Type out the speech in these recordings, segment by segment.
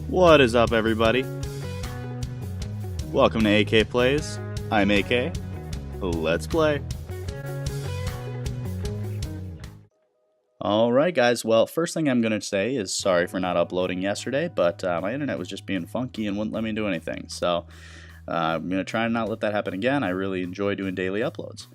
What is up, everybody? Welcome to AK Plays. I'm AK. Let's play. Alright guys, well, first thing I'm going to say is sorry for not uploading yesterday, but my internet was just being funky and wouldn't let me do anything, so I'm going to try and not let that happen again. I really enjoy doing daily uploads.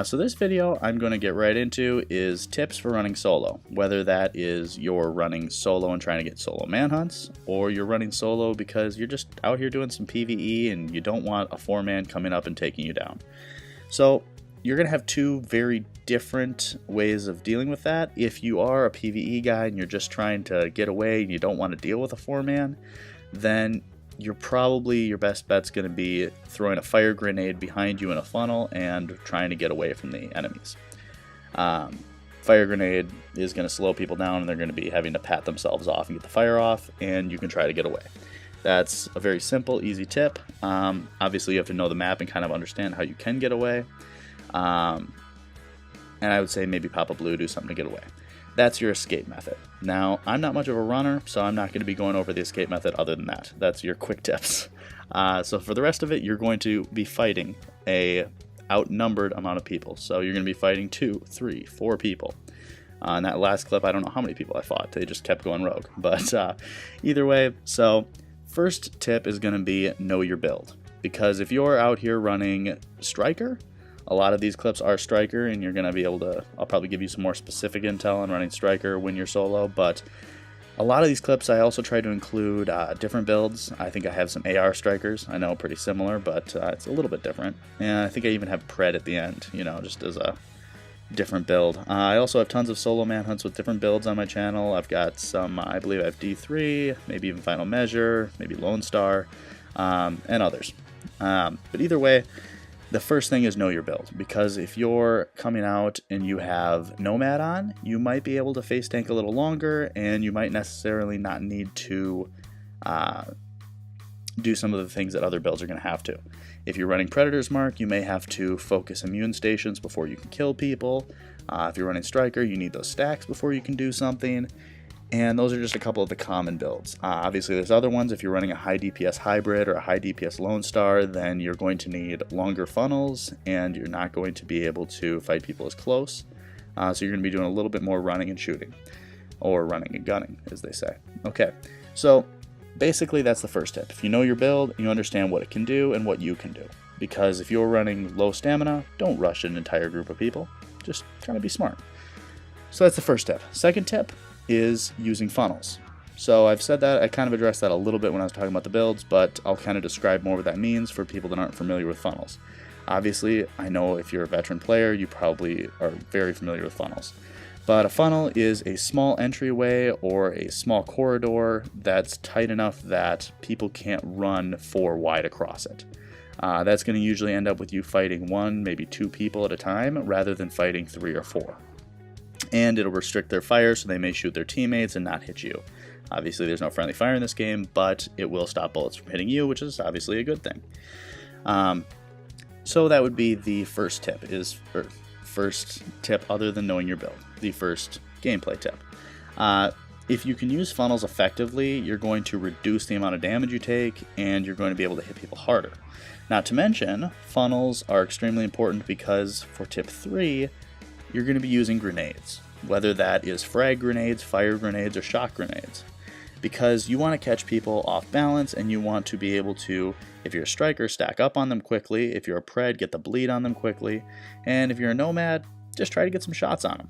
So this video I'm going to get right into is tips for running solo, whether that is you're running solo and trying to get solo manhunts, or you're running solo because you're just out here doing some PvE and you don't want a 4-man coming up and taking you down. So you're going to have two very different ways of dealing with that. If you are a PvE guy and you're just trying to get away and you don't want to deal with a 4-man, then your best bet's going to be throwing a fire grenade behind you in a funnel and trying to get away from the enemies. Fire grenade is going to slow people down and they're going to be having to pat themselves off and get the fire off, and you can try to get away. That's a very simple, easy tip. Obviously you have to know the map and kind of understand how you can get away. And I would say maybe pop a blue, do something to get away. That's your escape method. Now, I'm not much of a runner, so I'm not going to be going over the escape method other than that. That's your quick tips. So for the rest of it, you're going to be fighting a outnumbered amount of people. So you're going to be fighting 2, 3, 4 people. In that last clip, I don't know how many people I fought. They just kept going rogue. But either way, so first tip is going to be know your build. Because if you're out here running Striker, a lot of these clips are Striker, and you're going to be able to, I'll probably give you some more specific intel on running Striker when you're solo, but a lot of these clips I also try to include different builds. I think I have some AR Strikers, I know pretty similar, but it's a little bit different, and I think I even have Pred at the end, just as a different build. I also have tons of solo manhunts with different builds on my channel. I've got some, I believe I have D3, maybe even Final Measure, maybe Lone Star, and others. But either way, the first thing is know your build, because if you're coming out and you have Nomad on, you might be able to face tank a little longer, and you might necessarily not need to do some of the things that other builds are going to have to. If you're running Predator's Mark, you may have to focus immune stations before you can kill people. If you're running Striker, you need those stacks before you can do something. And those are just a couple of the common builds. Obviously, there's other ones. If you're running a high DPS hybrid or a high DPS Lone Star, then you're going to need longer funnels, and you're not going to be able to fight people as close. So you're going to be doing a little bit more running and shooting, or running and gunning, as they say. Okay, so basically that's the first tip. If you know your build, you understand what it can do and what you can do. Because if you're running low stamina, don't rush an entire group of people. Just try to be smart. So that's the first tip. Second tip is using funnels. So I've said that, I kind of addressed that a little bit when I was talking about the builds, but I'll kind of describe more what that means for people that aren't familiar with funnels. Obviously, I know if you're a veteran player, you probably are very familiar with funnels. But a funnel is a small entryway or a small corridor that's tight enough that people can't run 4 wide across it. That's going to usually end up with you fighting 1, maybe 2 people at a time, rather than fighting 3 or 4. And it'll restrict their fire, so they may shoot their teammates and not hit you. Obviously, there's no friendly fire in this game, but it will stop bullets from hitting you, which is obviously a good thing. So that would be the first tip, first tip other than knowing your build, the first gameplay tip. If you can use funnels effectively, you're going to reduce the amount of damage you take, and you're going to be able to hit people harder. Not to mention, funnels are extremely important because for tip 3, you're going to be using grenades, whether that is frag grenades, fire grenades, or shock grenades, because you want to catch people off balance, and you want to be able to, if you're a Striker, stack up on them quickly, if you're a Pred, get the bleed on them quickly, and if you're a Nomad, just try to get some shots on them.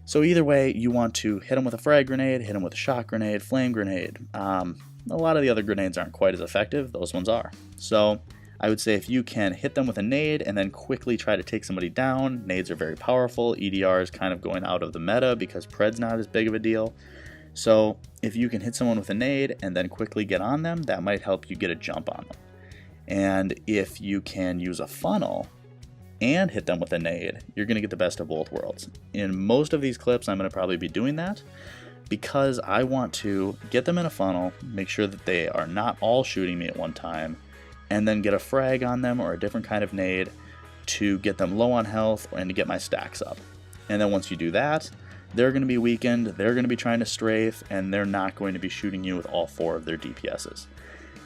So either way, you want to hit them with a frag grenade, hit them with a shock grenade, flame grenade. A lot of the other grenades aren't quite as effective, those ones are. So I would say if you can hit them with a nade and then quickly try to take somebody down, nades are very powerful. EDR is kind of going out of the meta because Pred's not as big of a deal. So if you can hit someone with a nade and then quickly get on them, that might help you get a jump on them. And if you can use a funnel and hit them with a nade, you're going to get the best of both worlds. In most of these clips, I'm going to probably be doing that because I want to get them in a funnel, make sure that they are not all shooting me at one time, and then get a frag on them or a different kind of nade to get them low on health and to get my stacks up. And then once you do that, they're going to be weakened, they're going to be trying to strafe, and they're not going to be shooting you with all 4 of their DPSs.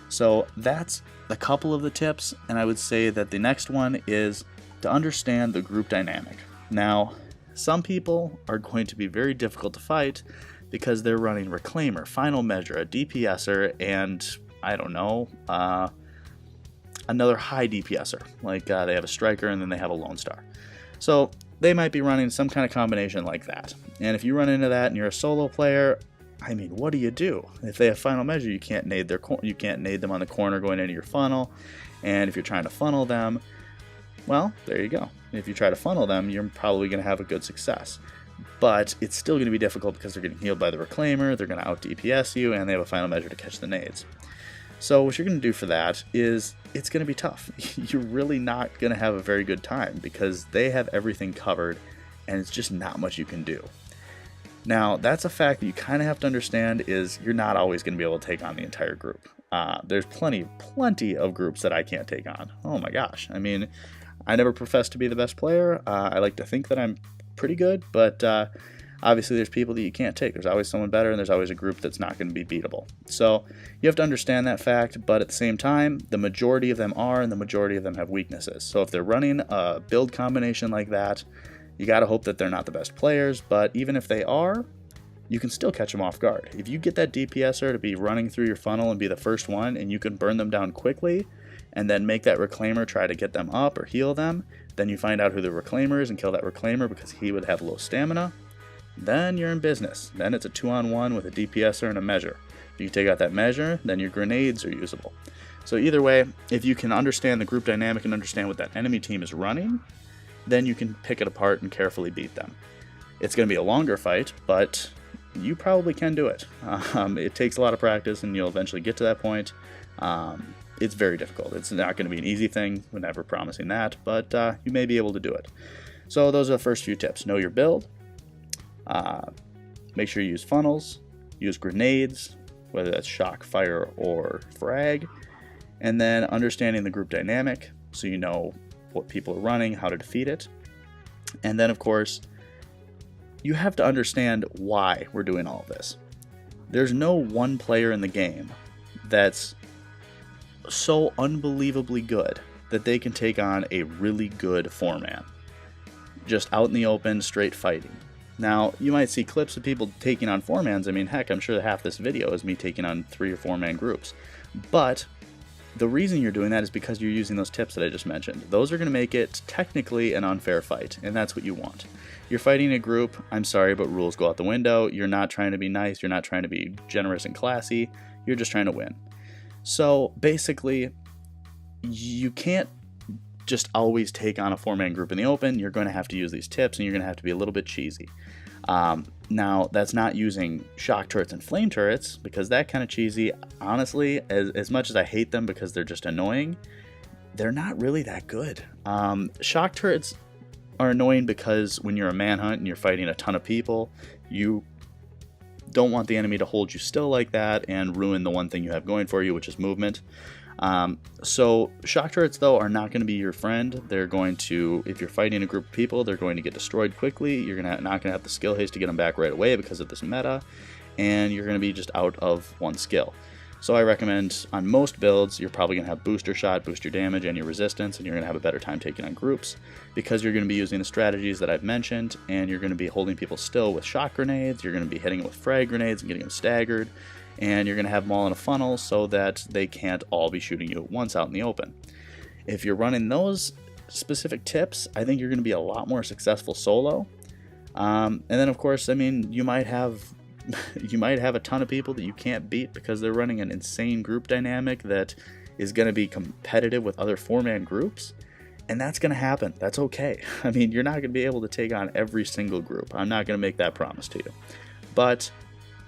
So that's a couple of the tips, and I would say that the next one is to understand the group dynamic. Now, some people are going to be very difficult to fight because they're running Reclaimer, Final Measure, a DPSer, and I don't know, another high DPSer. Like they have a Striker and then they have a Lone Star. So they might be running some kind of combination like that. And if you run into that and you're a solo player, I mean, what do you do? If they have Final Measure, you can't nade them on the corner going into your funnel. And if you're trying to funnel them, well, there you go. If you try to funnel them, you're probably going to have a good success. But it's still going to be difficult because they're getting healed by the Reclaimer, they're going to out DPS you, and they have a Final Measure to catch the nades. So what you're going to do for that is it's going to be tough. You're really not going to have a very good time because they have everything covered and it's just not much you can do. Now, that's a fact that you kind of have to understand is you're not always going to be able to take on the entire group. There's plenty of groups that I can't take on. Oh my gosh. I mean, I never profess to be the best player. I like to think that I'm pretty good, but obviously there's people that you can't take. There's always someone better, and there's always a group that's not going to be beatable. So you have to understand that fact, but at the same time, the majority of them are, and the majority of them have weaknesses. So if they're running a build combination like that, you got to hope that they're not the best players, but even if they are, you can still catch them off guard. If you get that DPSer to be running through your funnel and be the first one, and you can burn them down quickly, and then make that Reclaimer try to get them up or heal them, then you find out who the Reclaimer is and kill that Reclaimer because he would have low stamina, then you're in business. Then it's a 2-on-1 with a DPSer and a Measure. If you take out that Measure, then your grenades are usable. So either way, if you can understand the group dynamic and understand what that enemy team is running, then you can pick it apart and carefully beat them. It's going to be a longer fight, but you probably can do it. It takes a lot of practice, and you'll eventually get to that point. It's very difficult. It's not going to be an easy thing. We're never promising that, but you may be able to do it. So those are the first few tips. Know your build. Make sure you use funnels. Use grenades, whether that's shock, fire, or frag. And then understanding the group dynamic, so you know what people are running, how to defeat it. And then, of course, you have to understand why we're doing all of this. There's no one player in the game that's so unbelievably good that they can take on a really good 4-man. Just out in the open, straight fighting. Now, you might see clips of people taking on 4-mans. I mean, heck, I'm sure half this video is me taking on 3 or 4-man groups. But the reason you're doing that is because you're using those tips that I just mentioned. Those are going to make it technically an unfair fight, and that's what you want. You're fighting a group, I'm sorry, but rules go out the window. You're not trying to be nice, you're not trying to be generous and classy, you're just trying to win. So basically, you can't just always take on a 4-man group in the open. You're going to have to use these tips, and you're going to have to be a little bit cheesy. Now, that's not using shock turrets and flame turrets, because that kind of cheesy, honestly, as much as I hate them because they're just annoying, they're not really that good. Shock turrets are annoying because when you're a manhunt and you're fighting a ton of people, you don't want the enemy to hold you still like that and ruin the one thing you have going for you, which is movement. So shock turrets, though, are not going to be your friend. They're going to, if you're fighting a group of people, they're going to get destroyed quickly. You're not going to have the skill haste to get them back right away because of this meta, and you're going to be just out of one skill. So I recommend on most builds, you're probably going to have booster shot, boost your damage and your resistance, and you're going to have a better time taking on groups because you're going to be using the strategies that I've mentioned, and you're going to be holding people still with shock grenades. You're going to be hitting them with frag grenades and getting them staggered. And you're going to have them all in a funnel so that they can't all be shooting you at once out in the open. If you're running those specific tips, I think you're going to be a lot more successful solo. And then, of course, I mean, you might have a ton of people that you can't beat because they're running an insane group dynamic that is going to be competitive with other 4-man groups. And that's going to happen. That's okay. I mean, you're not going to be able to take on every single group. I'm not going to make that promise to you. But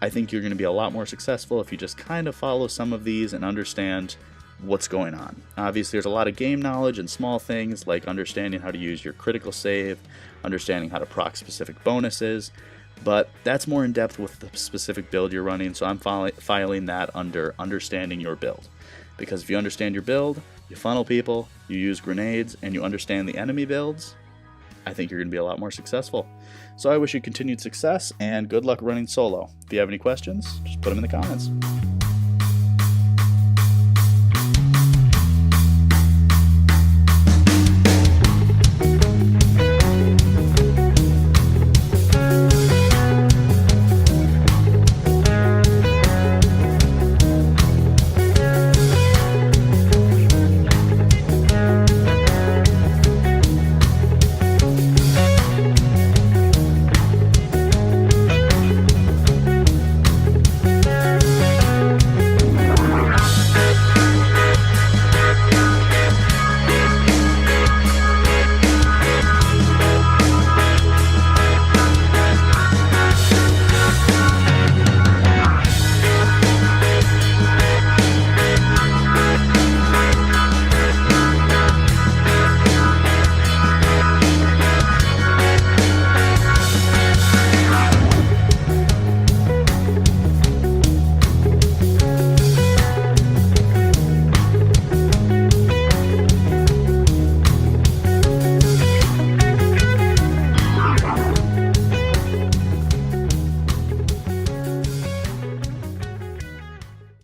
I think you're going to be a lot more successful if you just kind of follow some of these and understand what's going on. Obviously, there's a lot of game knowledge and small things like understanding how to use your critical save, understanding how to proc specific bonuses, but that's more in depth with the specific build you're running, so I'm filing that under understanding your build. Because if you understand your build, you funnel people, you use grenades, and you understand the enemy builds, I think you're going to be a lot more successful. So I wish you continued success and good luck running solo. If you have any questions, just put them in the comments.